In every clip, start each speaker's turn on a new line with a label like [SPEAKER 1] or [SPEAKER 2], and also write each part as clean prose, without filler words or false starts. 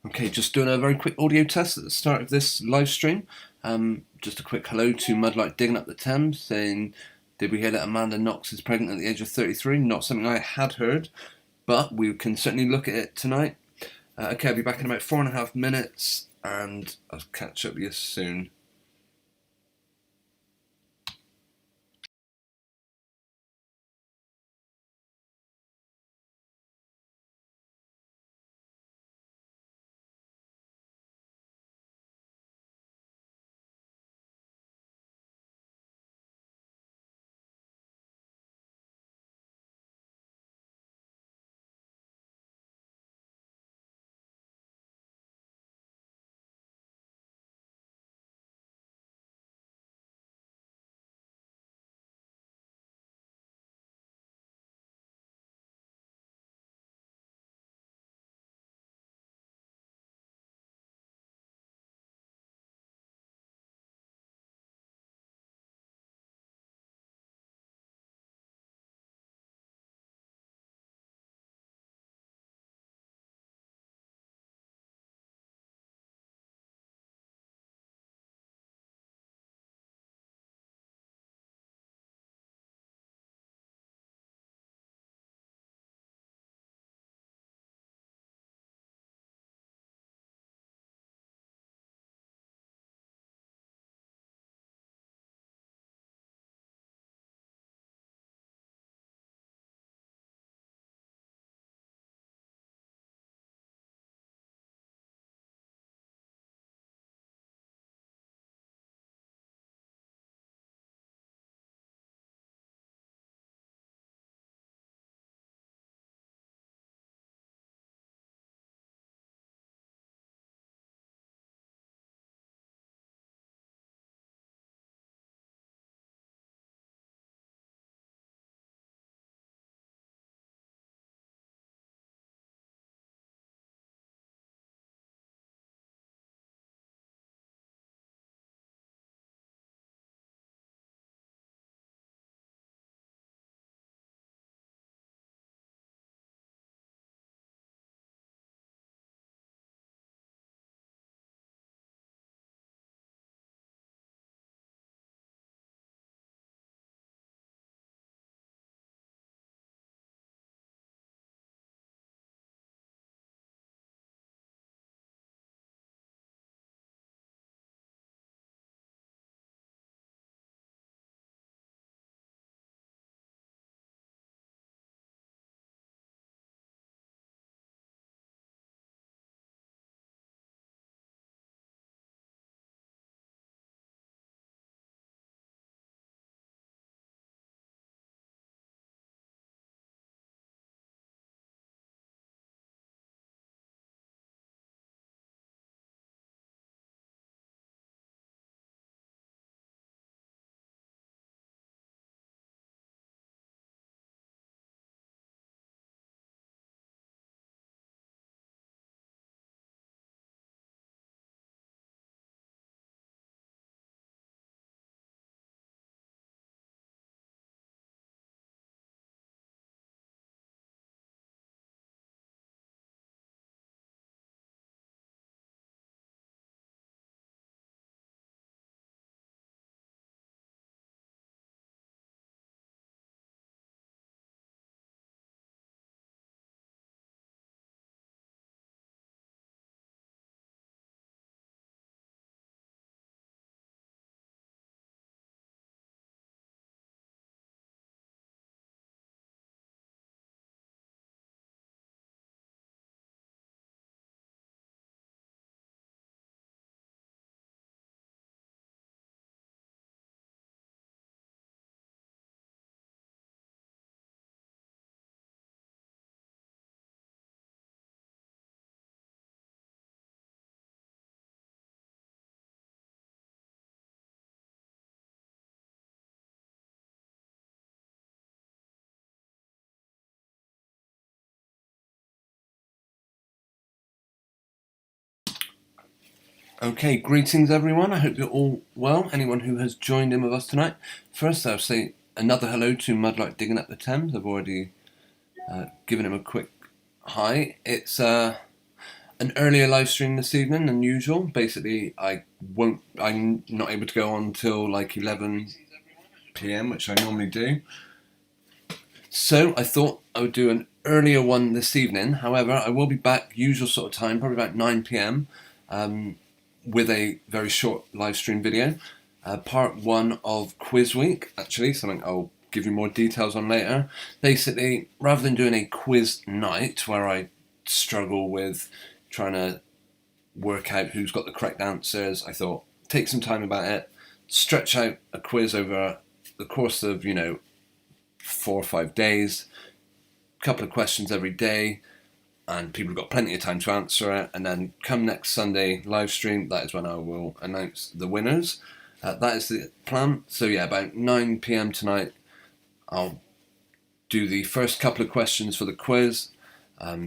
[SPEAKER 1] Okay, just doing a very quick audio test at the start of this live stream. Just a quick hello to Mudlight Digging Up the Thames, saying, did we hear that Amanda Knox is pregnant at the age of 33? Not something I had heard, but we can certainly look at it tonight. Okay, I'll be back in about 4.5 minutes, and I'll catch up with you soon. Okay, greetings everyone. I hope you're all well. Anyone who has joined in with us tonight. First, I'll say another hello to Mudlight Digging Up the Thames. I've already given him a quick hi. It's an earlier live stream this evening than usual. Basically, I'm not able to go on until like 11 p.m., which I normally do. So I thought I would do an earlier one this evening. However, I will be back usual sort of time, probably about 9 p.m. With a very short live stream video. Part 1 of Quiz Week, actually, something I'll give you more details on later. Basically, rather than doing a quiz night where I struggle with trying to work out who's got the correct answers, I thought, take some time about it, stretch out a quiz over the course of, 4 or 5 days, a couple of questions every day, and people have got plenty of time to answer it, and then come next Sunday live stream, that is when I will announce the winners. That is the plan. So yeah, about 9 p.m. tonight, I'll do the first couple of questions for the quiz.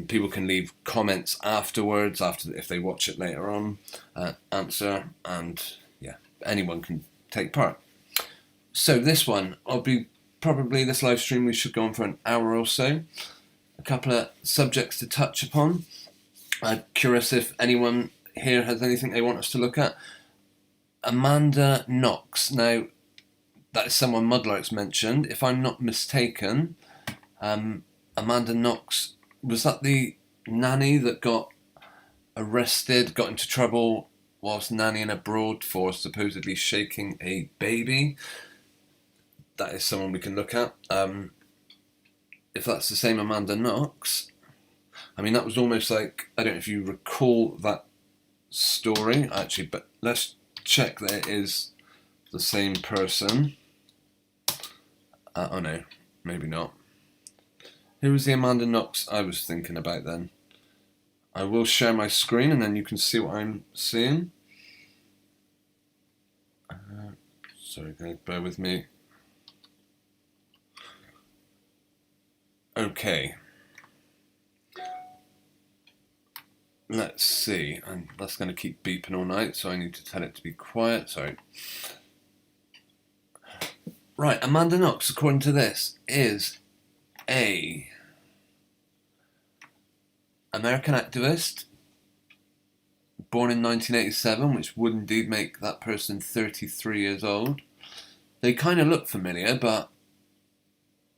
[SPEAKER 1] People can leave comments afterwards, if they watch it later on, answer, and yeah, anyone can take part. So this one, this live stream, we should go on for an hour or so. A couple of subjects to touch upon. I'm curious if anyone here has anything they want us to look at. Amanda Knox. Now, that is someone Mudlark's mentioned. If I'm not mistaken, Amanda Knox, was that the nanny that got arrested, got into trouble whilst nannying abroad for supposedly shaking a baby? That is someone we can look at. If that's the same Amanda Knox, that was almost like, I don't know if you recall that story, actually, but let's check that it is the same person. Oh no, maybe not. Who was the Amanda Knox I was thinking about then? I will share my screen and then you can see what I'm seeing. Sorry guys, bear with me. Okay. Let's see, and that's going to keep beeping all night, so I need to tell it to be quiet. Sorry. Right, Amanda Knox, according to this, is a American activist, born in 1987, which would indeed make that person 33 years old. They kind of look familiar, but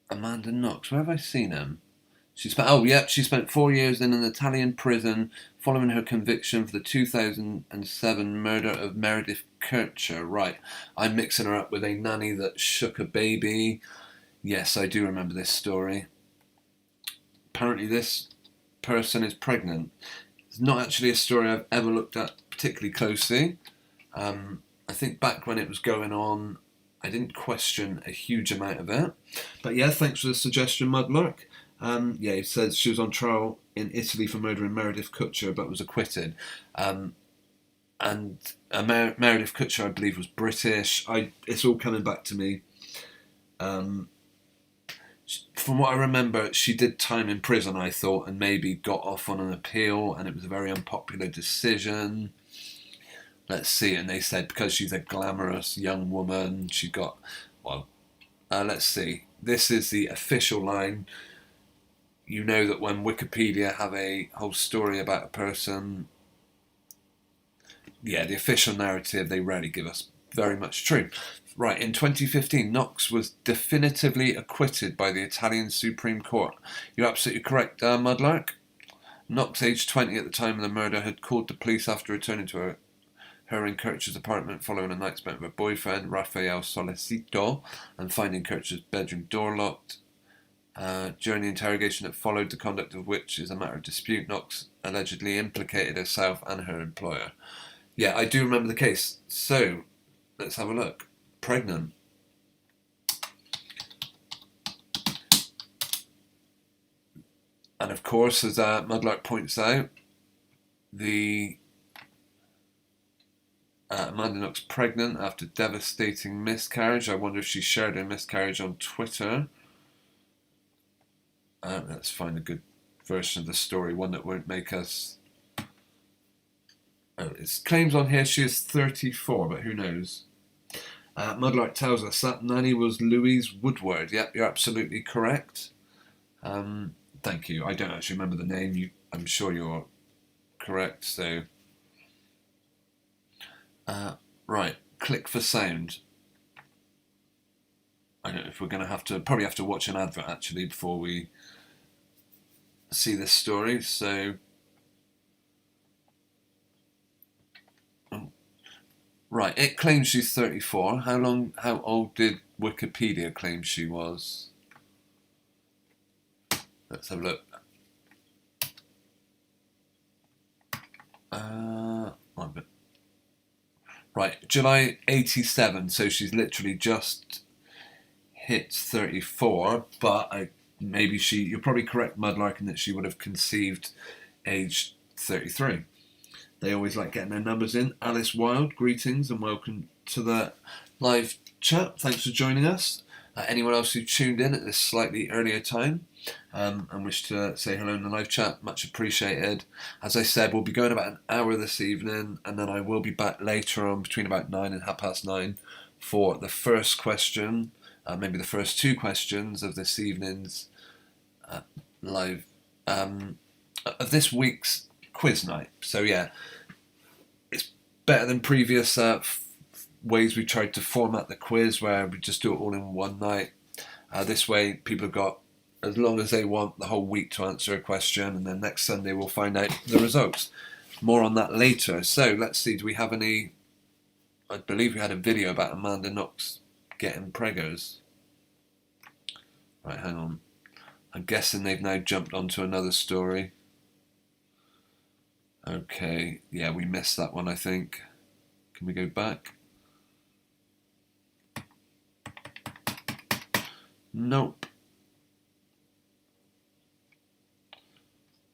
[SPEAKER 1] Amanda Knox, where have I seen him? She spent 4 years in an Italian prison following her conviction for the 2007 murder of Meredith Kercher. Right, I'm mixing her up with a nanny that shook a baby. Yes, I do remember this story. Apparently this person is pregnant. It's not actually a story I've ever looked at particularly closely. I think back when it was going on, I didn't question a huge amount of it. But yeah, thanks for the suggestion, Mudlark. He says she was on trial in Italy for murdering Meredith Kutcher, but was acquitted. Meredith Kutcher, I believe, was British. It's all coming back to me. From what I remember, she did time in prison, I thought, and maybe got off on an appeal, and it was a very unpopular decision. Let's see, and they said because she's a glamorous young woman, she got, let's see. This is the official line. You know that when Wikipedia have a whole story about a person, the official narrative, they rarely give us very much true. Right, in 2015, Knox was definitively acquitted by the Italian Supreme Court. You're absolutely correct, Mudlark. Knox, aged 20 at the time of the murder, had called the police after returning to her in Kercher's apartment following a night spent with her boyfriend, Rafael Solicito, and finding Kercher's bedroom door locked. During the interrogation that followed, the conduct of which is a matter of dispute, Knox allegedly implicated herself and her employer. Yeah, I do remember the case. So, let's have a look. Pregnant. And of course, as Mudlark points out, the Amanda Knox pregnant after devastating miscarriage. I wonder if she shared her miscarriage on Twitter. Let's find a good version of the story, one that won't make us... it claims on here she is 34, but who knows? Mudlark tells us that nanny was Louise Woodward. Yep, you're absolutely correct. Thank you. I don't actually remember the name. I'm sure you're correct. So, right, click for sound. I don't know if we're going to probably have to watch an advert actually before we see this story. So, right, it claims she's 34. How old did Wikipedia claim she was? Let's have a look. Right, July 87. So she's literally just hit 34. But you're probably correct, Mudlarkin, that she would have conceived age 33. They always like getting their numbers in. Alice Wild, greetings and welcome to the live chat. Thanks for joining us. Anyone else who tuned in at this slightly earlier time and wish to say hello in the live chat, much appreciated. As I said, we'll be going about an hour this evening, and then I will be back later on between about 9 and 9:30 for the first question, maybe the first two questions of this evening's live, of this week's quiz night. So yeah, it's better than previous ways we tried to format the quiz where we just do it all in one night. This way people have got as long as they want the whole week to answer a question, and then next Sunday we'll find out the results. More on that later. So let's see, do we have any... I believe we had a video about Amanda Knox getting preggers. Right, hang on. I'm guessing they've now jumped onto another story. Okay, yeah, we missed that one, I think. Can we go back? Nope.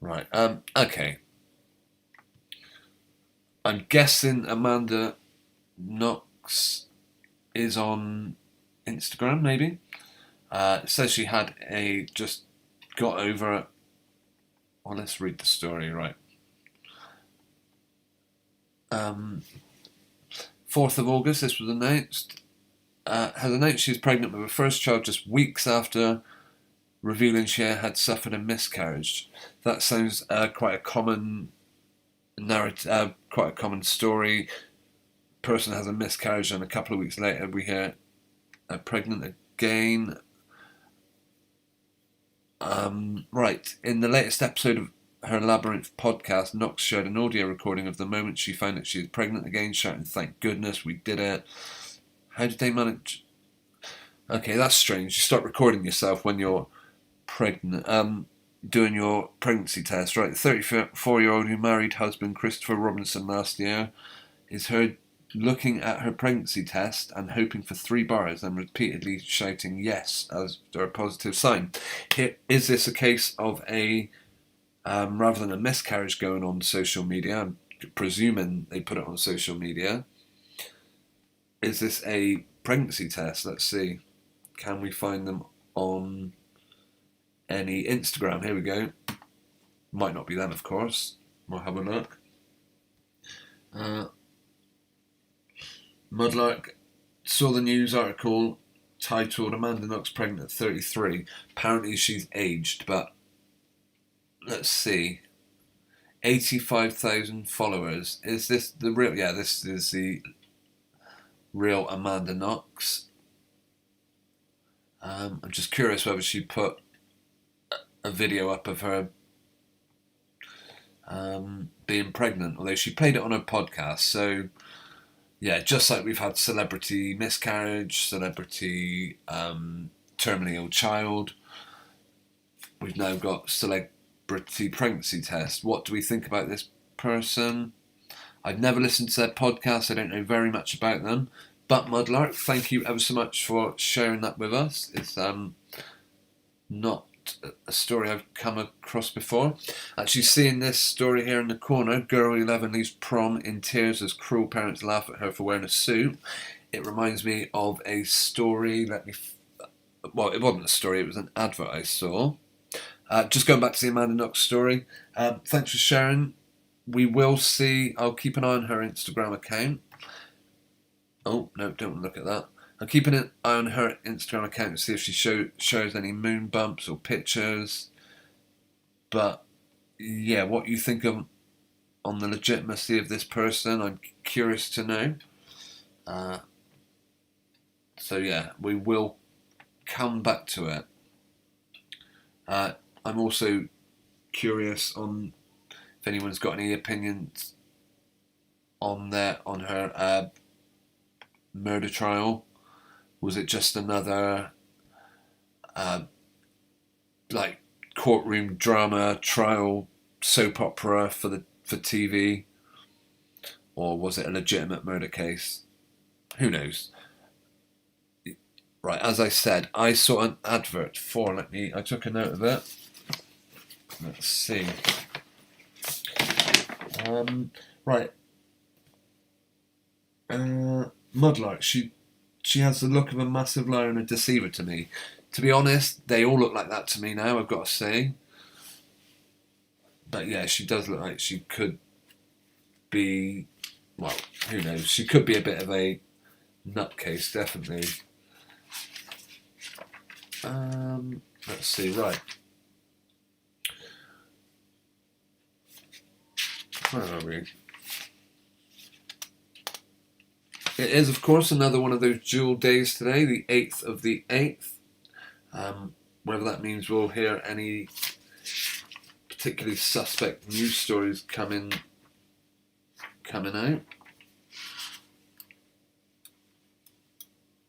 [SPEAKER 1] Right, okay. I'm guessing Amanda Knox is on Instagram, maybe. It says she had just got over it. Well, let's read the story, right. 4th of August, this was announced. Has announced she's pregnant with her first child just weeks after revealing she had suffered a miscarriage. That sounds quite a common narrative, quite a common story. Person has a miscarriage, and a couple of weeks later we hear pregnant again. Right, in the latest episode of her Labyrinth podcast, Knox shared an audio recording of the moment she found that she was pregnant again, shouting, "Thank goodness we did it." How did they manage? Okay, that's strange. You start recording yourself when you're pregnant, doing your pregnancy test, right? The 34-year-old who married husband Christopher Robinson last year is heard looking at her pregnancy test and hoping for 3 bars and repeatedly shouting yes as a positive sign. Is this a case of a rather than a miscarriage going on social media? I'm presuming they put it on social media. Is this a pregnancy test? Let's see. Can we find them on any Instagram? Here we go. Might not be them, of course. We'll have a look. Mudlark saw the news article titled "Amanda Knox pregnant at 33." Apparently she's aged, but let's see. 85,000 followers. Is this the real? Yeah, this is the real Amanda Knox. I'm just curious whether she put a video up of her being pregnant, although she played it on her podcast. So yeah, just like we've had celebrity miscarriage, celebrity terminally ill child, we've now got celebrity pregnancy test. What do we think about this person? I've never listened to their podcast. I don't know very much about them. But Mudlark, thank you ever so much for sharing that with us. It's not a story I've come across before. Actually, seeing this story here in the corner, girl 11 leaves prom in tears as cruel parents laugh at her for wearing a suit. It reminds me of a story. Well, it wasn't a story. It was an advert I saw. Just going back to the Amanda Knox story. Thanks for sharing. We will see. I'll keep an eye on her Instagram account. Oh, no, don't look at that. I'm keeping an eye on her Instagram account to see if she shows any moon bumps or pictures. But, yeah, what you think of on the legitimacy of this person. I'm curious to know. So yeah, we will come back to it. I'm also curious on if anyone's got any opinions on her murder trial. Was it just another like courtroom drama trial soap opera for TV, or was it a legitimate murder case? Who knows? Right, as I said, I saw an advert for. I took a note of it. Let's see. Right. Mudlark. She has the look of a massive liar and a deceiver to me. To be honest, they all look like that to me now, I've got to say. But yeah, she does look like she could be, well, who knows? She could be a bit of a nutcase, definitely. Let's see, right. Where are we? It is, of course, another one of those dual days today, the 8th of the 8th. Whether that means we'll hear any particularly suspect news stories coming out.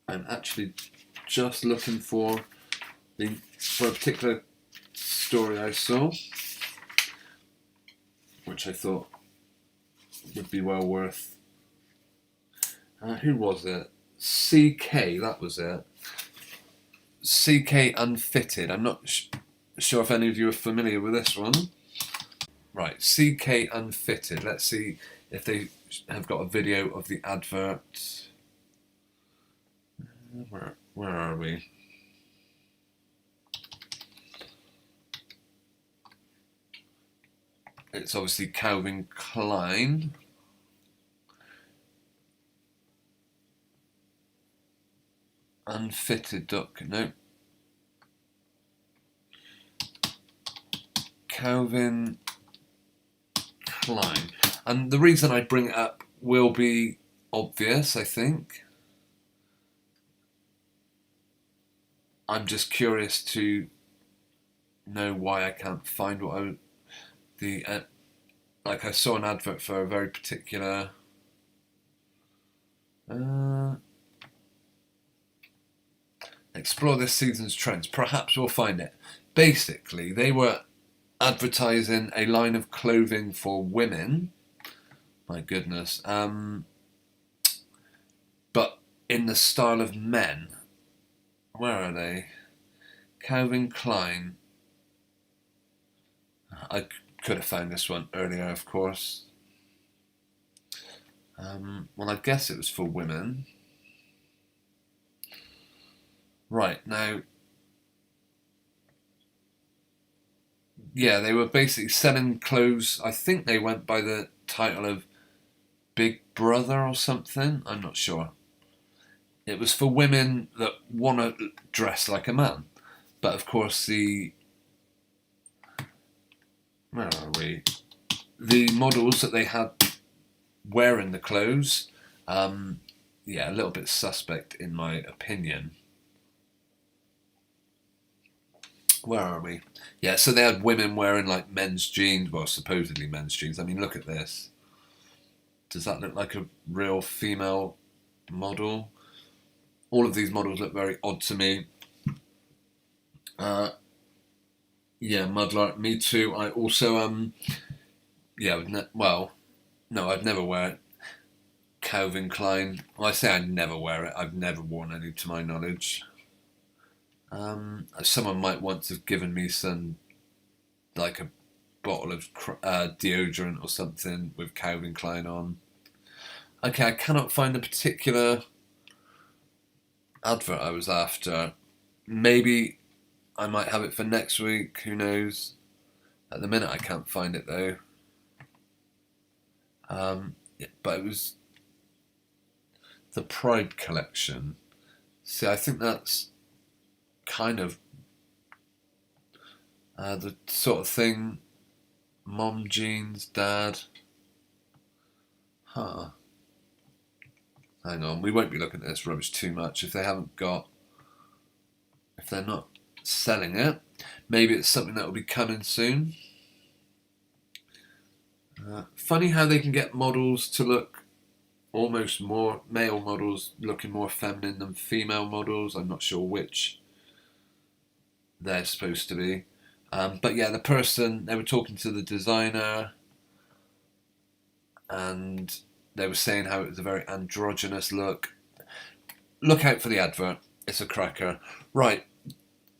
[SPEAKER 1] I'm actually just looking for a particular story I saw, which I thought would be well worth. Who was it? CK, that was it. CK Unfitted. I'm not sure if any of you are familiar with this one. Right, CK Unfitted. Let's see if they have got a video of the advert. Where are we? It's obviously Calvin Klein. Unfitted duck. No. Calvin Klein. And the reason I bring it up will be obvious, I think. I'm just curious to know why I can't find what I saw an advert for a very particular explore this season's trends. Perhaps we'll find it. Basically, they were advertising a line of clothing for women. My goodness. But in the style of men. Where are they? Calvin Klein. I could have found this one earlier, of course. Well, I guess it was for women. Right, now... Yeah, they were basically selling clothes. I think they went by the title of Big Brother or something. I'm not sure. It was for women that want to dress like a man. But of course where are we? The models that they had wearing the clothes, a little bit suspect in my opinion. Where are we? Yeah, so they had women wearing like men's jeans, well, supposedly men's jeans. I mean, look at this. Does that look like a real female model? All of these models look very odd to me. Mudlark, me too. I also, I'd never wear it. Calvin Klein. Well, I say I'd never wear it. I've never worn any to my knowledge. Someone might once have given me some, like a bottle of deodorant or something with Calvin Klein on. Okay, I cannot find the particular advert I was after. Maybe I might have it for next week, who knows. At the minute I can't find it though. But it was the Pride collection. See, I think that's kind of the sort of thing mom jeans, dad. Huh. Hang on, we won't be looking at this rubbish too much if they're not selling it. Maybe it's something that will be coming soon. Funny how they can get models to look almost more, male models looking more feminine than female models. I'm not sure which they're supposed to be. But yeah, the person, they were talking to the designer and they were saying how it was a very androgynous look. Look out for the advert. It's a cracker. Right,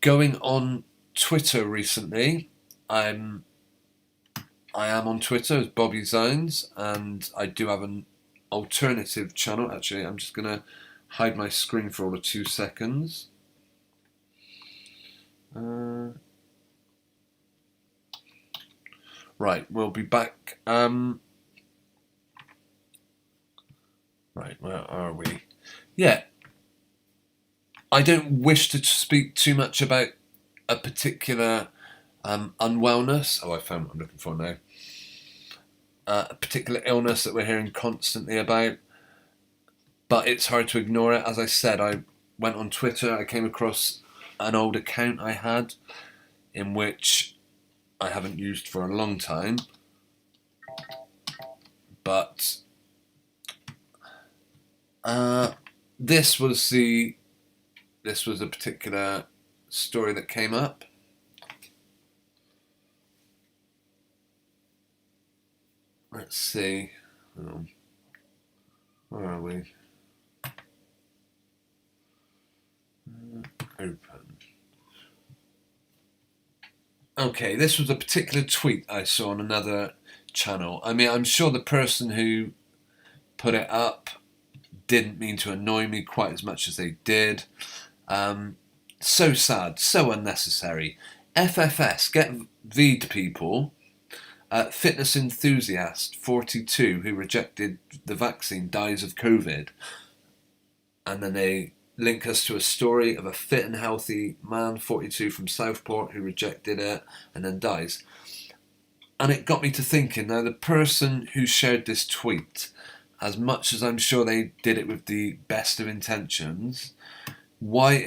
[SPEAKER 1] going on Twitter recently, I am on Twitter as Bobby Zines, and I do have an alternative channel. Actually, I'm just going to hide my screen for all of 2 seconds. Right, we'll be back. Right, where are we? Yeah. I don't wish to speak too much about a particular unwellness. Oh, I found what I'm looking for now. A particular illness that we're hearing constantly about. But it's hard to ignore it. As I said, I went on Twitter. I came across an old account I had in which I haven't used for a long time. But this was a particular story that came up. Let's see. Where are we? Open. Okay, this was a particular tweet I saw on another channel. I mean, I'm sure the person who put it up didn't mean to annoy me quite as much as they did. So sad, so unnecessary. FFS, get V'd people. Fitness enthusiast 42 who rejected the vaccine dies of COVID. And then they link us to a story of a fit and healthy man, 42, from Southport who rejected it and then dies. And it got me to thinking, now the person who shared this tweet, as much as I'm sure they did it with the best of intentions, why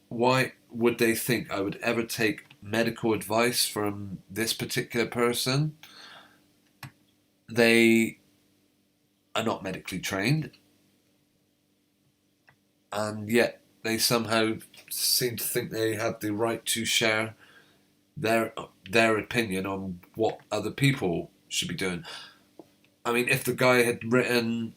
[SPEAKER 1] would they think I would ever take medical advice from this particular person? They are not medically trained, and yet they somehow seem to think they have the right to share their opinion on what other people should be doing. I mean, if the guy had written,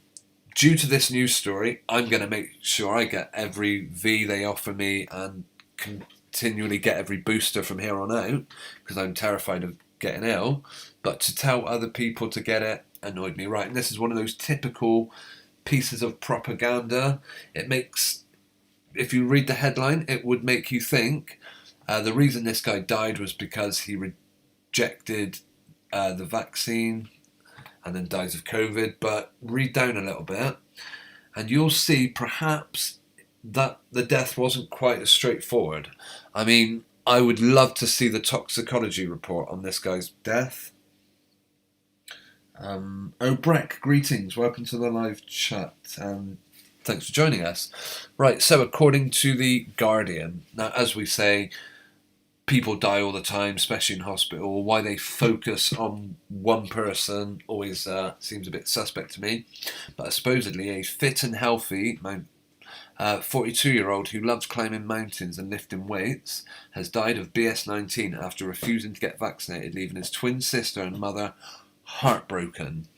[SPEAKER 1] due to this news story, I'm going to make sure I get every V they offer me and continually get every booster from here on out because I'm terrified of getting ill. But to tell other people to get it annoyed me. Right, and this is one of those typical pieces of propaganda. It makes, if you read the headline, it would make you think the reason this guy died was because he rejected the vaccine and then dies of COVID. But read down a little bit and you'll see perhaps that the death wasn't quite as straightforward. I mean, I would love to see the toxicology report on this guy's death. Breck, greetings, welcome to the live chat, and thanks for joining us. Right, so according to The Guardian, now as we say, people die all the time, especially in hospital. Why they focus on one person always seems a bit suspect to me. But supposedly a fit and healthy 42-year-old who loves climbing mountains and lifting weights has died of BS19 after refusing to get vaccinated, leaving his twin sister and mother heartbroken.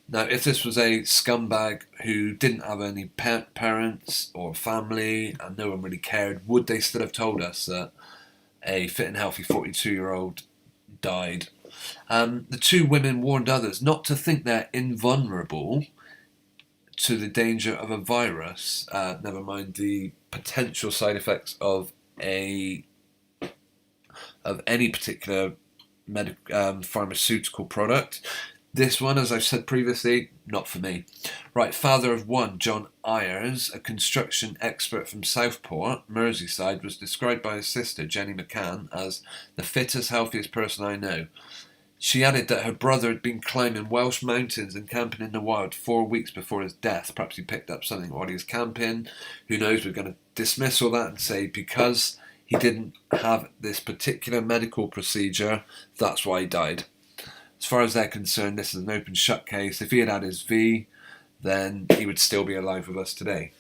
[SPEAKER 1] Now, if this was a scumbag who didn't have any parents or family and no one really cared, would they still have told us that a fit and healthy 42-year-old died? The two women warned others not to think they're invulnerable to the danger of a virus, never mind the potential side effects of any particular pharmaceutical product. This one, as I've said previously, not for me. Right, father of one, John Ayres, a construction expert from Southport, Merseyside, was described by his sister, Jenny McCann, as the fittest, healthiest person I know. She added that her brother had been climbing Welsh mountains and camping in the wild 4 weeks before his death. Perhaps he picked up something while he was camping. Who knows? We're going to dismiss all that and say because he didn't have this particular medical procedure, that's why he died. As far as they're concerned, this is an open shut case. If he had had his V, then he would still be alive with us today.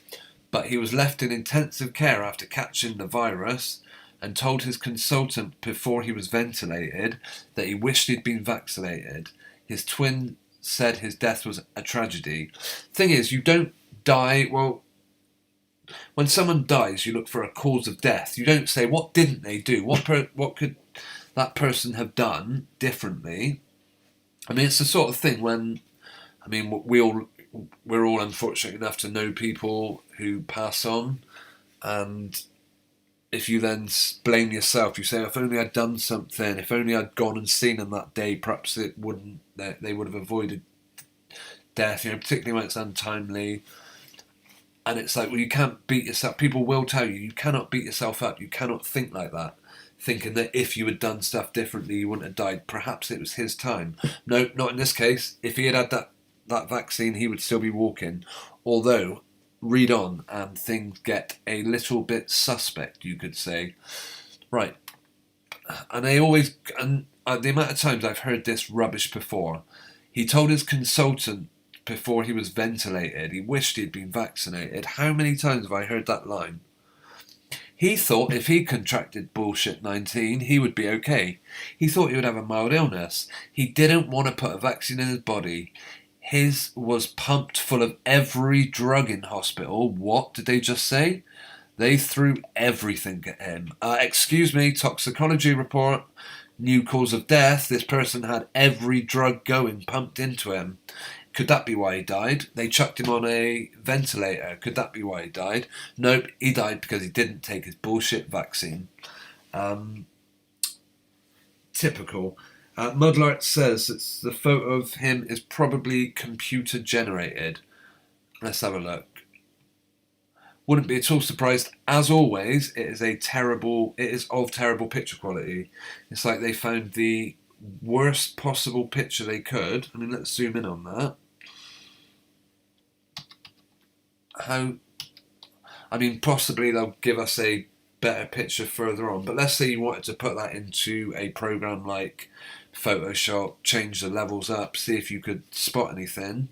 [SPEAKER 1] But he was left in intensive care after catching the virus and told his consultant before he was ventilated that he wished he'd been vaccinated. His twin said his death was a tragedy. Thing is, you don't die, well, when someone dies, you look for a cause of death. You don't say, what didn't they do? What could that person have done differently? I mean, it's the sort of thing when, I mean, we're all unfortunate enough to know people who pass on, and if you then blame yourself, you say, if only I'd done something, if only I'd gone and seen them that day, perhaps they would have avoided death, particularly when it's untimely. And it's like, well, you can't beat yourself. People will tell you, you cannot beat yourself up. You cannot think like that, thinking that if you had done stuff differently, you wouldn't have died. Perhaps it was his time. No, not in this case. If he had had that vaccine, he would still be walking. Although, read on and things get a little bit suspect, you could say. Right. And the amount of times I've heard this rubbish before. He told his consultant before he was ventilated he wished he'd been vaccinated. How many times have I heard that line? He thought if he contracted bullshit 19, he would be okay. He thought he would have a mild illness. He didn't want to put a vaccine in his body. His was pumped full of every drug in hospital. What did they just say? They threw everything at him. Excuse me, toxicology report. New cause of death. This person had every drug going pumped into him. Could that be why he died? They chucked him on a ventilator. Could that be why he died? Nope, he died because he didn't take his bullshit vaccine. Typical. Mudlart says that the photo of him is probably computer generated. Let's have a look. Wouldn't be at all surprised. As always, it is of terrible picture quality. It's like they found the worst possible picture they could. I mean, let's zoom in on that. Possibly they'll give us a better picture further on, but let's say you wanted to put that into a program like Photoshop, change the levels up, see if you could spot anything.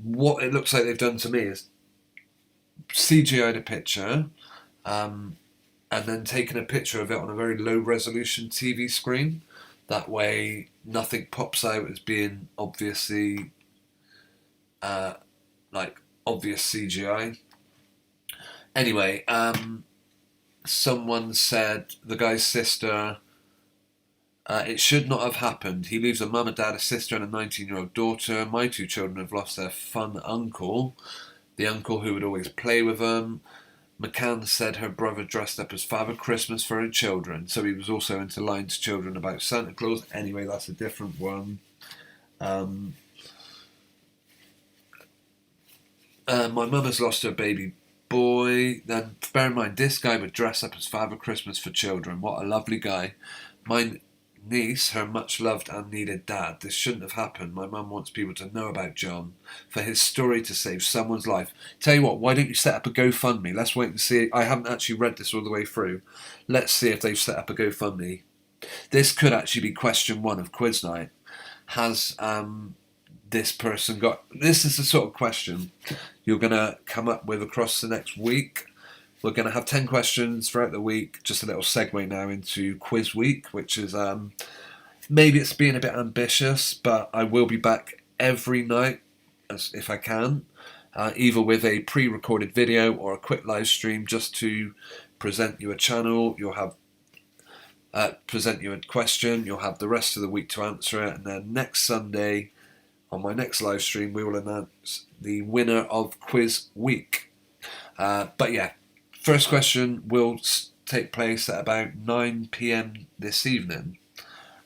[SPEAKER 1] What it looks like they've done to me is CGI'd a picture and then taken a picture of it on a very low resolution TV screen. That way nothing pops out as being obviously obvious CGI. Anyway, someone said the guy's sister, it should not have happened. He leaves a mum, a dad, a sister and a 19-year-old daughter. My two children have lost their fun uncle, the uncle who would always play with them. McCann said her brother dressed up as Father Christmas for her children, so he was also into lying to children about Santa Claus. Anyway, that's a different one. My mum has lost her baby boy. Then bear in mind, this guy would dress up as Father Christmas for children. What a lovely guy. My niece, her much loved and needed dad. This shouldn't have happened. My mum wants people to know about John, for his story to save someone's life. Tell you what, why don't you set up a GoFundMe? Let's wait and see. I haven't actually read this all the way through. Let's see if they've set up a GoFundMe. This could actually be question 1 of quiz night. Has this person got... This is the sort of question you're going to come up with across the next week. We're going to have 10 questions throughout the week. Just a little segue now into quiz week, which is maybe it's being a bit ambitious, but I will be back every night if I can, either with a pre-recorded video or a quick live stream just to present you a channel. You'll have present you a question. You'll have the rest of the week to answer it, and then next Sunday on my next live stream we will announce the winner of quiz week. But yeah, first question will take place at about 9 p.m. this evening.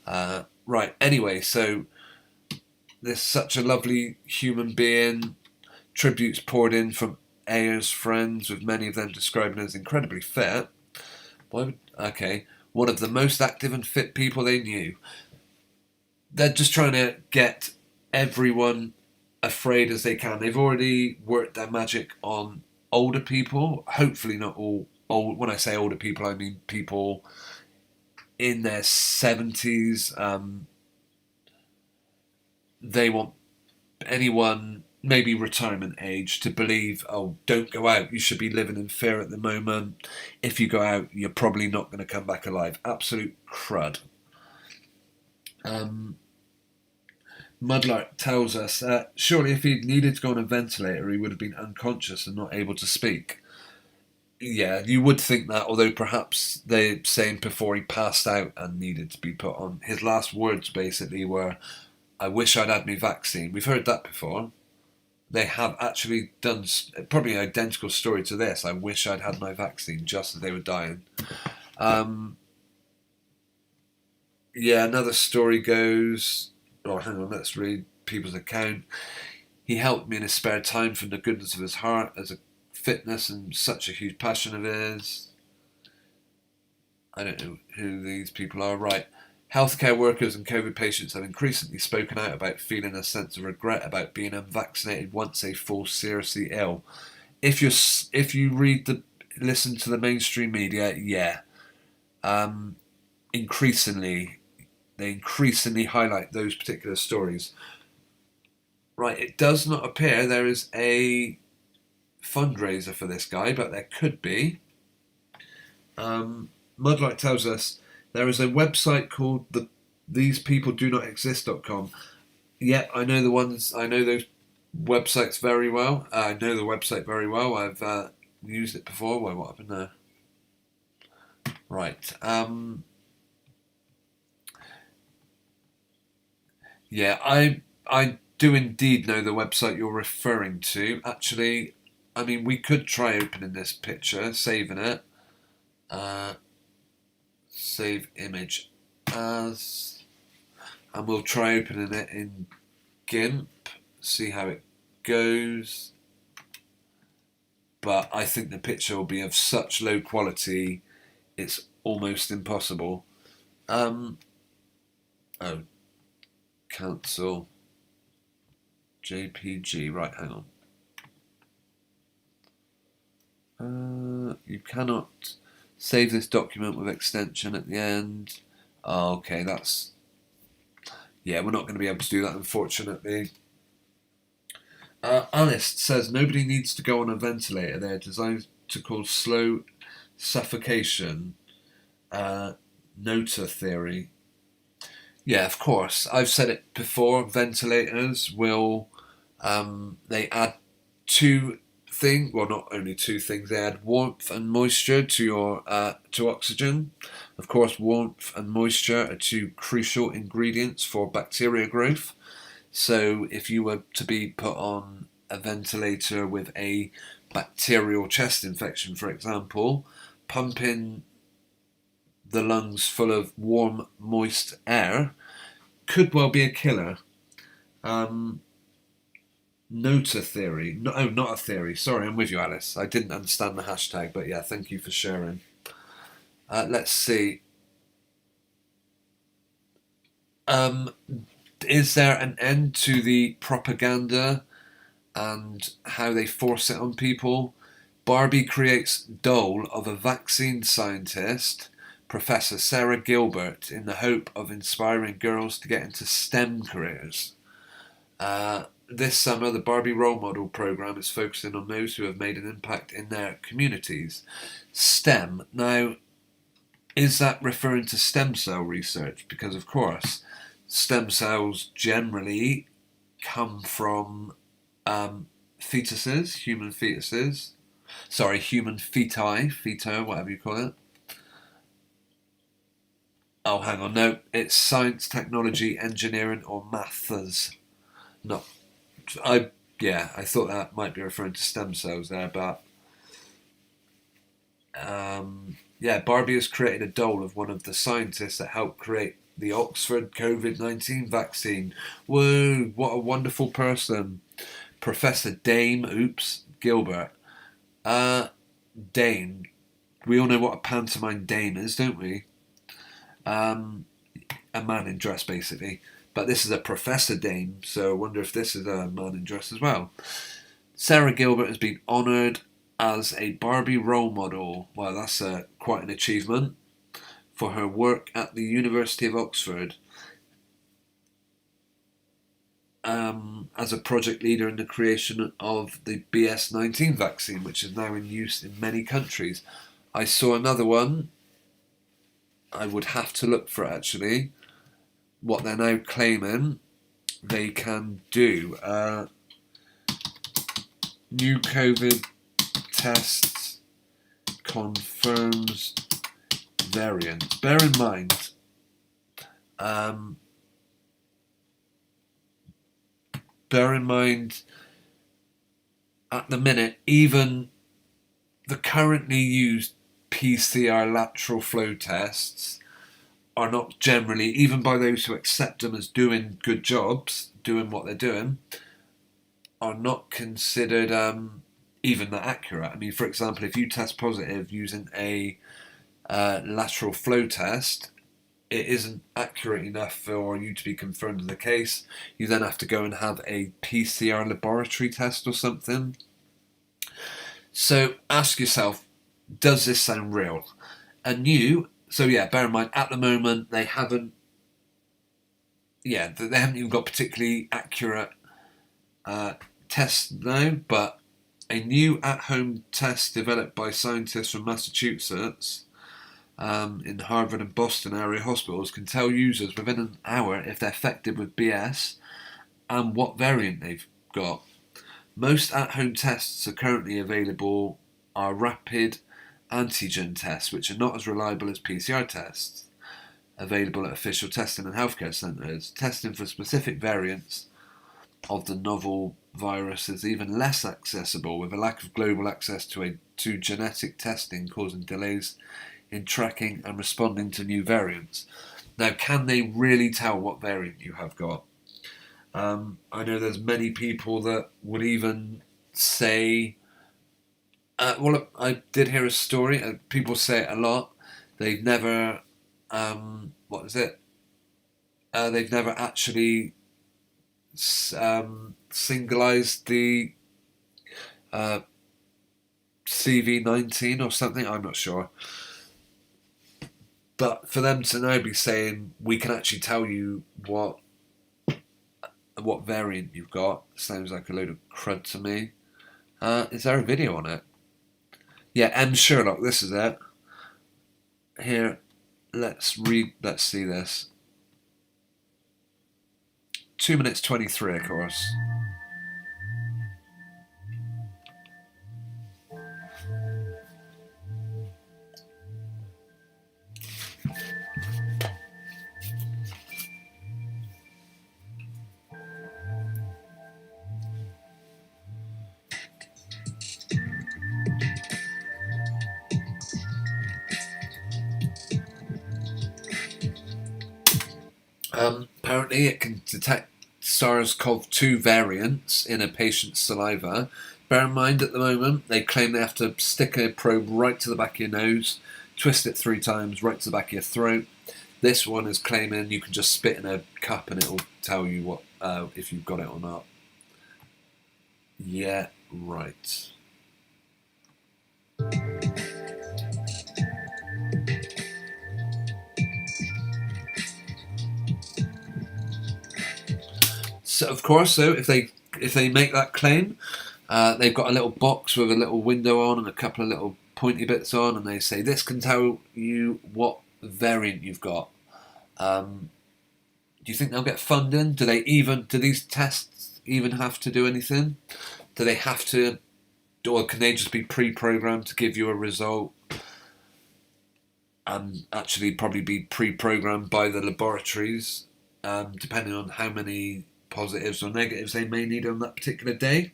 [SPEAKER 1] Right, anyway, so there's such a lovely human being. Tributes poured in from Ayer's friends, with many of them describing as incredibly fit. One of the most active and fit people they knew. they're just trying to get everyone afraid as they can. They've already worked their magic on older people. Hopefully, not all old. When I say older people, I mean people in their 70s. They want anyone, maybe retirement age, to believe, oh, don't go out. You should be living in fear at the moment. If you go out, you're probably not going to come back alive. Absolute crud. Um, Mudlark tells us, surely if he'd needed to go on a ventilator, he would have been unconscious and not able to speak. Yeah, you would think that, although perhaps they're saying before he passed out and needed to be put on. His last words basically were, I wish I'd had my vaccine. We've heard that before. They have actually done probably an identical story to this. I wish I'd had my vaccine just as they were dying. Um, yeah, another story goes. Oh, hang on, let's read people's account. He helped me in his spare time from the goodness of his heart as a fitness and such a huge passion of his. I don't know who these people are. Right. Healthcare workers and COVID patients have increasingly spoken out about feeling a sense of regret about being unvaccinated once they fall seriously ill. If you listen to the mainstream media, yeah, um, increasingly they increasingly highlight those particular stories. Right, it does not appear there is a fundraiser for this guy, but there could be. Mudlight tells us there is a website called thesepeopledonotexist.com. Yeah, I know the ones. I know those websites very well. I know the website very well. I've used it before. Wait, what happened there? Right. Yeah, I do indeed know the website you're referring to. Actually, I mean, we could try opening this picture, saving it. Uh, Save image as, and we'll try opening it in GIMP. See how it goes. But I think the picture will be of such low quality, it's almost impossible. Oh, cancel JPG. Right, hang on. You cannot save this document with extension at the end. Oh, okay, that's. Yeah, we're not going to be able to do that, unfortunately. Honest says nobody needs to go on a ventilator. They're designed to cause slow suffocation. Nota theory. Yeah, of course. I've said it before. Ventilators will they add two things. Well, not only two things. They add warmth and moisture to your to oxygen. Of course, warmth and moisture are two crucial ingredients for bacteria growth. So, if you were to be put on a ventilator with a bacterial chest infection, for example, pumping the lungs full of warm, moist air could well be a killer. Um, Nota theory. No, oh, not a theory. Sorry, I'm with you, Alice. I didn't understand the hashtag, but yeah, thank you for sharing. Let's see. Um, is there an end to the propaganda and how they force it on people? Barbie creates doll of a vaccine scientist, Professor Sarah Gilbert, in the hope of inspiring girls to get into STEM careers. This summer, the Barbie Role Model program is focusing on those who have made an impact in their communities. STEM. Now, is that referring to stem cell research? Because, of course, stem cells generally come from fetuses, human fetuses. Sorry, human feto, whatever you call it. Oh, hang on, no, it's science, technology, engineering, or maths. No, I yeah, I thought that might be referring to stem cells there, but yeah, Barbie has created a doll of one of the scientists that helped create the Oxford COVID-19 vaccine. Whoa, what a wonderful person. Professor Gilbert. Uh, Dame. We all know what a pantomime dame is, don't we? A man in dress, basically. But this is a Professor Dame, so I wonder if this is a man in dress as well. Sarah Gilbert has been honoured as a Barbie role model. Well, that's quite an achievement for her work at the University of Oxford as a project leader in the creation of the BS19 vaccine, which is now in use in many countries. I saw another one. I would have to look for it, actually. What they're now claiming they can do. New COVID tests confirms variant. Bear in mind, at the minute, even the currently used PCR lateral flow tests are not generally, even by those who accept them as doing good jobs, doing what they're doing, are not considered even that accurate. I mean, for example, if you test positive using a lateral flow test, it isn't accurate enough for you to be confirmed as the case. You then have to go and have a PCR laboratory test or something. So ask yourself, does this sound real? So yeah, bear in mind, at the moment, they haven't even got particularly accurate tests now, but a new at-home test developed by scientists from Massachusetts in Harvard and Boston area hospitals can tell users within an hour if they're affected with BS and what variant they've got. Most at-home tests are currently available are rapid antigen tests, which are not as reliable as PCR tests, available at official testing and healthcare centres. Testing for specific variants of the novel virus is even less accessible, with a lack of global access to genetic testing causing delays in tracking and responding to new variants. Now, can they really tell what variant you have got? I know there's many people that would even say, I did hear a story, people say it a lot, they've never, they've never actually singleized the CV19 or something, I'm not sure. But for them to now be saying, we can actually tell you what variant you've got, sounds like a load of crud to me. Is there a video on it? Yeah, M. Sherlock, this is it. Here, let's see this. 2 minutes 23, of course. Apparently, it can detect SARS-CoV-2 variants in a patient's saliva. Bear in mind, at the moment, they claim they have to stick a probe right to the back of your nose, twist it 3 times, right to the back of your throat. This one is claiming you can just spit in a cup and it'll tell you what if you've got it or not. Yeah, right. So of course, if they make that claim, they've got a little box with a little window on and a couple of little pointy bits on, and they say this can tell you what variant you've got. Do you think they'll get funding? Do these tests even have to do anything? Do they have to, or can they just be pre-programmed to give you a result? And actually probably be pre-programmed by the laboratories, depending on how many positives or negatives they may need on that particular day.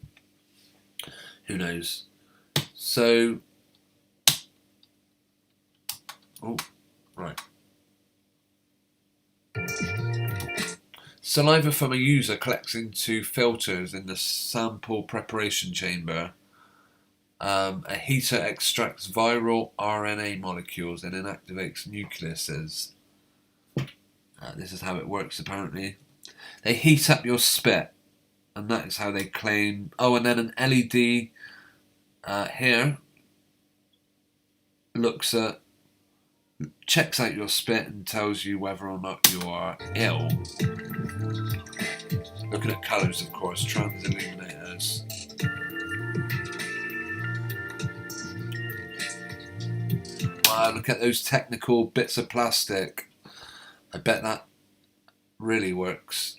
[SPEAKER 1] Who knows? So, right. Saliva from a user collects into filters in the sample preparation chamber. A heater extracts viral RNA molecules and inactivates nucleases. This is how it works, apparently. They heat up your spit, and that is how they claim. Oh, and then an LED here checks out your spit and tells you whether or not you are ill. Looking at colours, of course, trans illuminators. Wow, look at those technical bits of plastic. I bet that really works.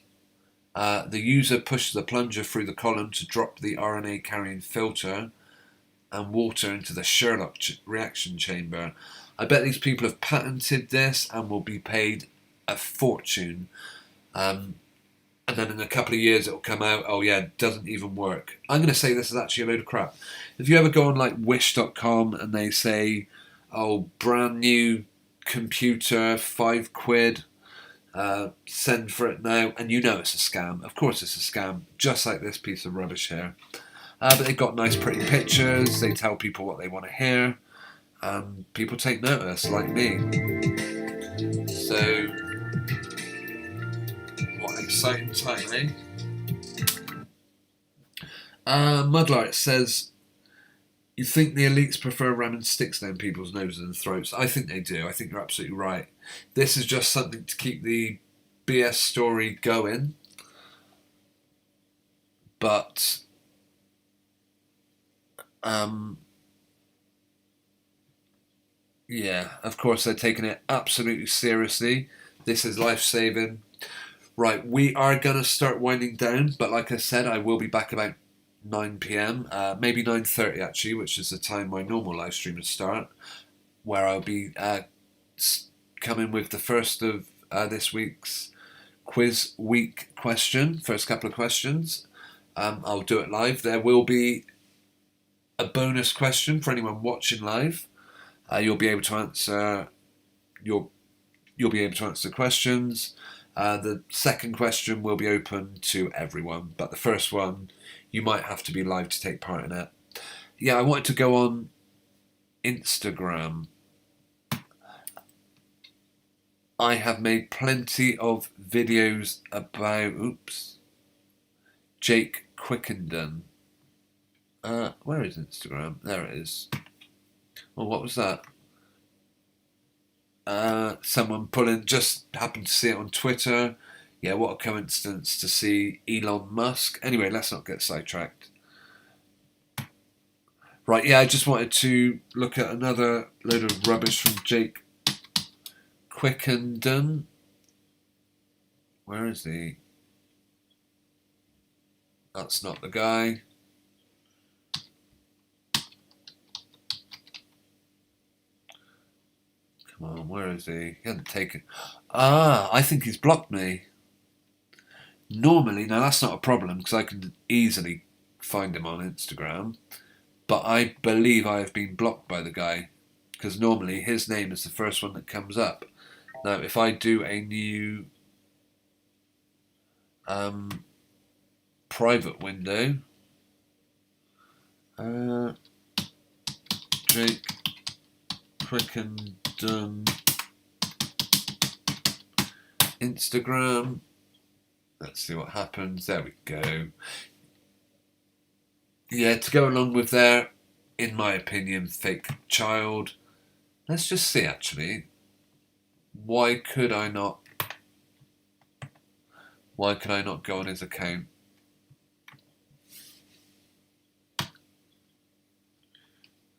[SPEAKER 1] The user pushes the plunger through the column to drop the RNA carrying filter and water into the Sherlock reaction chamber. I bet these people have patented this and will be paid a fortune. And then in a couple of years it'll come out, oh yeah, it doesn't even work. I'm going to say this is actually a load of crap. If you ever go on like wish.com and they say, oh, brand new computer, £5, send for it now, and you know it's a scam. Of course it's a scam, just like this piece of rubbish here. But they've got nice pretty pictures, they tell people what they want to hear, and people take notice, like me. So, what an exciting time, eh? Mudlight says, you think the elites prefer ramming sticks down people's noses and throats? I think they do. I think you're absolutely right. This is just something to keep the BS story going. But yeah, of course they're taking it absolutely seriously. This is life-saving. Right, we are going to start winding down, but like I said, I will be back about 9 p.m, maybe 9:30 actually, which is the time my normal live stream would start, where I'll be coming with the first of this week's quiz week question, first couple of questions. I'll do it live. There will be a bonus question for anyone watching live. You'll be able to answer. You'll be able to answer questions. The second question will be open to everyone, but the first one, you might have to be live to take part in it. Yeah, I wanted to go on Instagram. I have made plenty of videos about, Jake Quickenden. Where is Instagram? There it is. Well, what was that? Someone just happened to see it on Twitter. Yeah, what a coincidence to see Elon Musk. Anyway, let's not get sidetracked. Right, yeah, I just wanted to look at another load of rubbish from Jake Quickenden. Where is he? That's not the guy. Come on, where is he? He hasn't taken... I think he's blocked me. Normally, now that's not a problem because I can easily find him on Instagram, but I believe I have been blocked by the guy because normally his name is the first one that comes up. Now, if I do a new private window, Jake Quickenden Instagram. Let's see what happens. There we go. Yeah, to go along with their, in my opinion, fake child. Let's just see, actually. Why could I not go on his account?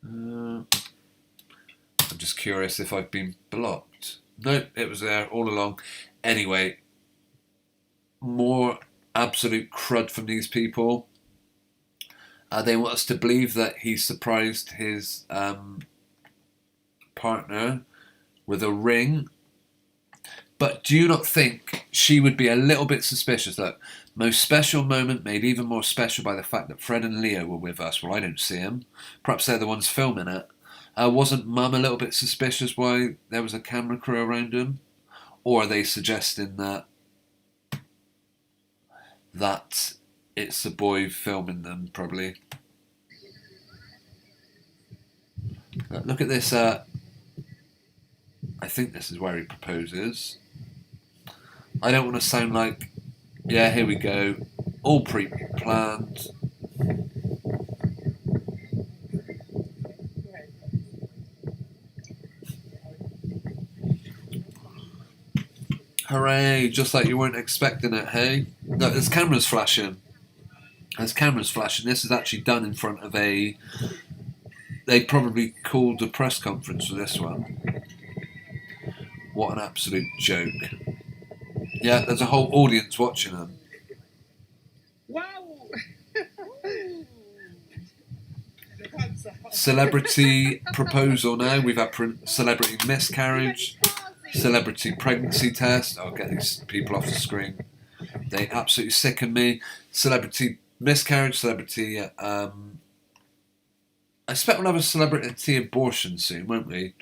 [SPEAKER 1] I'm just curious if I've been blocked. Nope, it was there all along. Anyway, more absolute crud from these people. They want us to believe that he surprised his partner with a ring. But do you not think she would be a little bit suspicious? Look, most special moment made even more special by the fact that Fred and Leo were with us. Well, I don't see them. Perhaps they're the ones filming it. Wasn't Mum a little bit suspicious why there was a camera crew around him? Or are they suggesting that it's the boy filming them, probably? Look at this. I think this is where he proposes. I don't want to sound like Yeah, here we go. All pre-planned. Hooray, just like you weren't expecting it, hey? No, there's cameras flashing. There's cameras flashing. This is actually done in front of a... They probably called a press conference for this one. What an absolute joke. Yeah, there's a whole audience watching them.
[SPEAKER 2] Wow!
[SPEAKER 1] Celebrity proposal now. We've had celebrity miscarriage, celebrity pregnancy test. I'll get these people off the screen. They absolutely sicken me. Celebrity miscarriage, celebrity... I expect we'll have a celebrity abortion soon, won't we?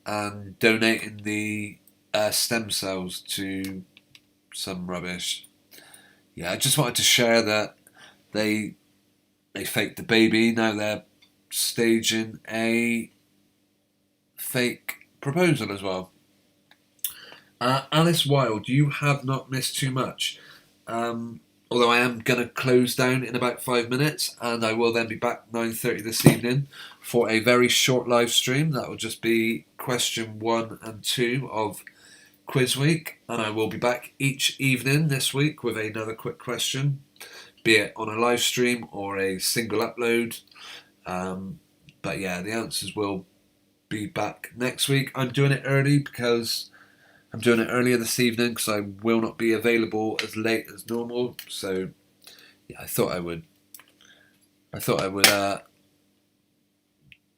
[SPEAKER 1] And donating the stem cells to some rubbish. Yeah, I just wanted to share that they faked the baby. Now they're staging a fake proposal as well. Alice Wilde, you have not missed too much. Although I am going to close down in about 5 minutes, and I will then be back 9:30 this evening for a very short live stream. That will just be question 1 and 2 of Quiz Week, and I will be back each evening this week with another quick question, be it on a live stream or a single upload. But yeah, the answers will be back next week. I'm doing it early because I'm doing it earlier this evening because I will not be available as late as normal. So yeah, I thought I would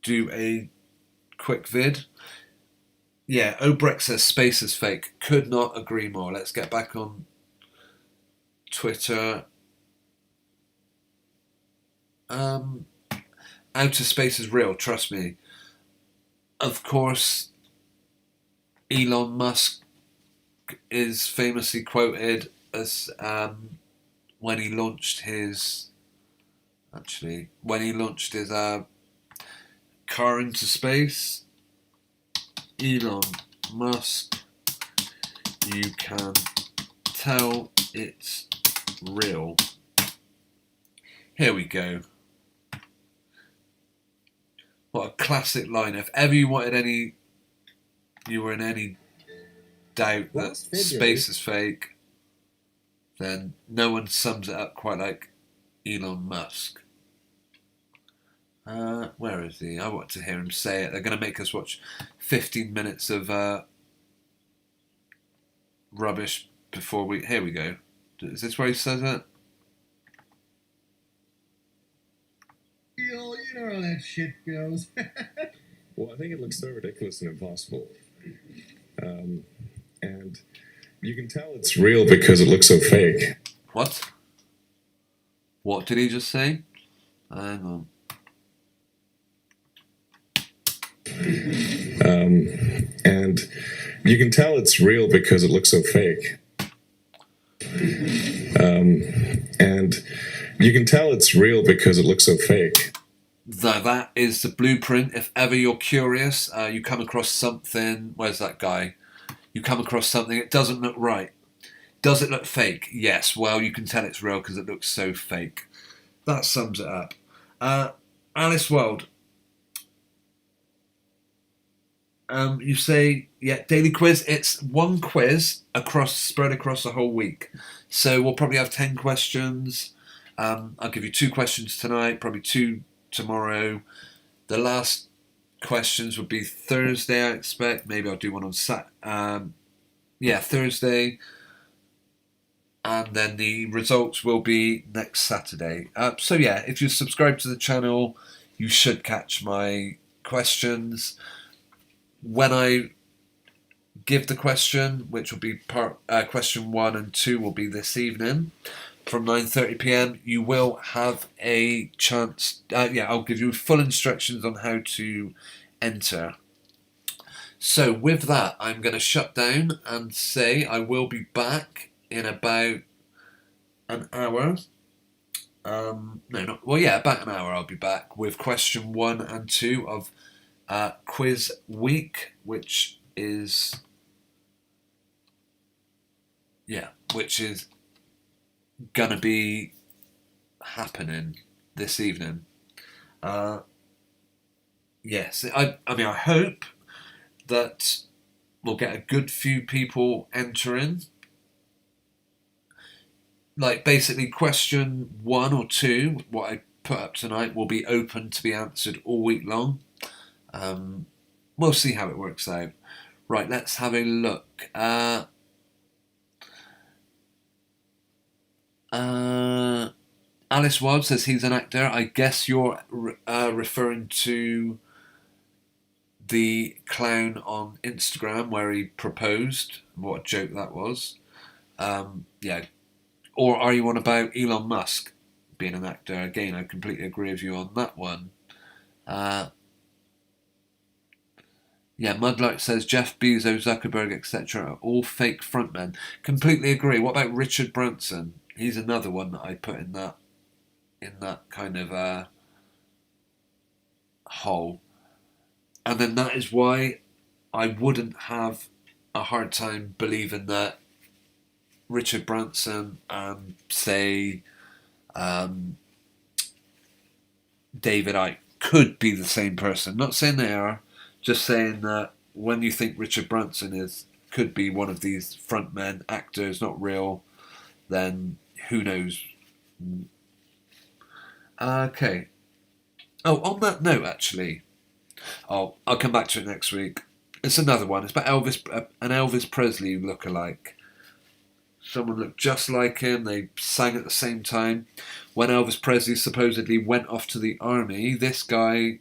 [SPEAKER 1] do a quick vid. Yeah, Obrecht says space is fake. Could not agree more. Let's get back on Twitter. Outer space is real, trust me. Of course, Elon Musk is famously quoted as when he launched his car into space. Elon Musk, you can tell it's real. Here we go. What a classic line. If ever you were in any doubt that space is fake, then no one sums it up quite like Elon Musk. Where is he? I want to hear him say it. They're going to make us watch 15 minutes of rubbish before we... Here we go. Is this where he says it?
[SPEAKER 2] You know how that shit goes.
[SPEAKER 3] Well, I think it looks so ridiculous and impossible. And you can tell it's real because it looks so fake.
[SPEAKER 1] What? What did he just say? Hang on.
[SPEAKER 3] And you can tell it's real because it looks so fake. And you can tell it's real because it looks so fake.
[SPEAKER 1] That is the blueprint. If ever you're curious, you come across something... Where's that guy? You come across something, it doesn't look right. Does it look fake? Yes. Well, you can tell it's real because it looks so fake. That sums it up. Alice Wilde. You say, yeah, daily quiz. It's one quiz spread across the whole week. So we'll probably have 10 questions. I'll give you 2 questions tonight, probably 2 tomorrow. The last questions would be Thursday, I expect. Maybe I'll do one on Thursday. And then the results will be next Saturday. So yeah, if you subscribe to the channel, you should catch my questions. When I give the question, which will be question 1 and 2 will be this evening from 9:30 p.m, you will have a chance. I'll give you full instructions on how to enter. So with that, I'm going to shut down and say I will be back in about an hour. About an hour I'll be back with question 1 and 2 of Quiz Week, which is gonna be happening this evening. Yes, I mean, I hope that we'll get a good few people entering. Like, basically, question 1 or 2, what I put up tonight, will be open to be answered all week long. We'll see how it works out. Right, let's have a look. Alice Wilde says he's an actor. I guess you're referring to the clown on Instagram where he proposed. What a joke that was. Yeah. Or are you on about Elon Musk being an actor? Again, I completely agree with you on that one. Yeah, Mudlark says Jeff Bezos, Zuckerberg, etc. are all fake frontmen. Completely agree. What about Richard Branson? He's another one that I put in that kind of hole. And then that is why I wouldn't have a hard time believing that Richard Branson and, say, David Icke could be the same person. Not saying they are, just saying that when you think Richard Branson could be one of these frontmen, actors, not real, then who knows? Okay. Oh, on that note, actually, I'll come back to it next week. It's another one. It's about an Elvis Presley lookalike. Someone looked just like him. They sang at the same time. When Elvis Presley supposedly went off to the army, this guy,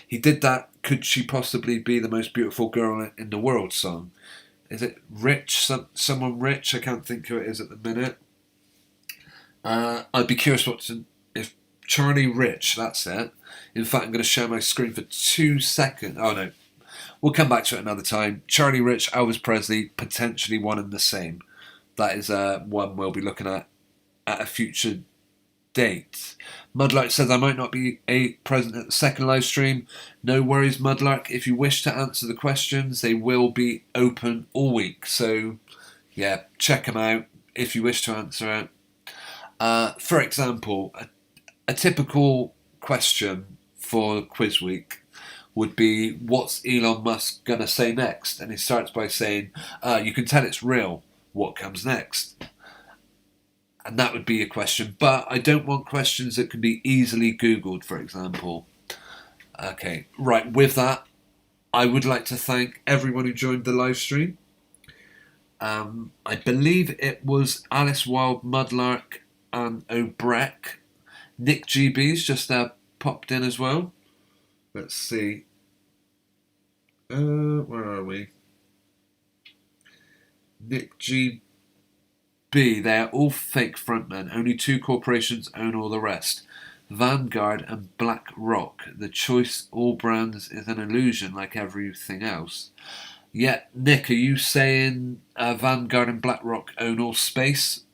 [SPEAKER 1] he did that "Could She Possibly Be the Most Beautiful Girl in the World" song. Is it Rich? Someone Rich? I can't think who it is at the minute. I'd be curious if Charlie Rich, that's it. In fact, I'm going to share my screen for 2 seconds. Oh no, we'll come back to it another time. Charlie Rich, Elvis Presley, potentially one and the same. That is one we'll be looking at a future date. Mudlark says I might not be present at the second live stream. No worries, Mudlark. If you wish to answer the questions, they will be open all week. So, yeah, check them out if you wish to answer it. For example, a typical question for Quiz Week would be, what's Elon Musk going to say next? And he starts by saying, you can tell it's real. What comes next? And that would be a question. But I don't want questions that can be easily Googled, for example. Okay, right, with that, I would like to thank everyone who joined the live stream. I believe it was Alice Wilde, Mudlark, and Obrek. Nick GB's just popped in as well. Let's see. Where are we? Nick GB. They're all fake frontmen. Only 2 corporations own all the rest. Vanguard and BlackRock. The choice all brands is an illusion like everything else. Yeah, Nick, are you saying Vanguard and BlackRock own all space-like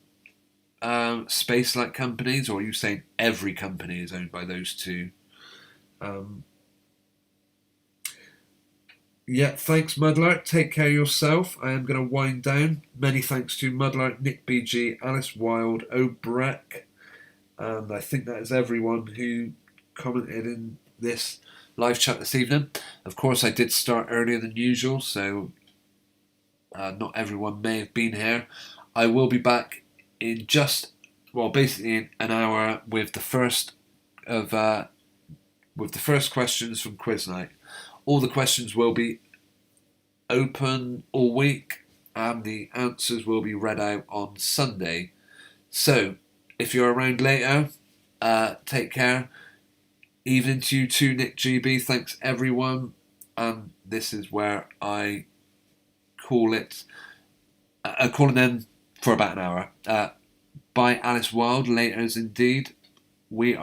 [SPEAKER 1] companies, or are you saying every company is owned by those 2? Yeah, thanks, Mudlark. Take care of yourself. I am going to wind down. Many thanks to Mudlark, Nick BG, Alice Wilde, Obrek, and I think that is everyone who commented in this live chat this evening. Of course, I did start earlier than usual, so not everyone may have been here. I will be back in basically in an hour with the first questions from Quiz Night. All the questions will be open all week, and the answers will be read out on Sunday. So, if you're around later, take care. Evening to you too, Nick GB. Thanks, everyone. And this is where I call it. Calling in for about an hour. By Alice Wilde, later as indeed. We are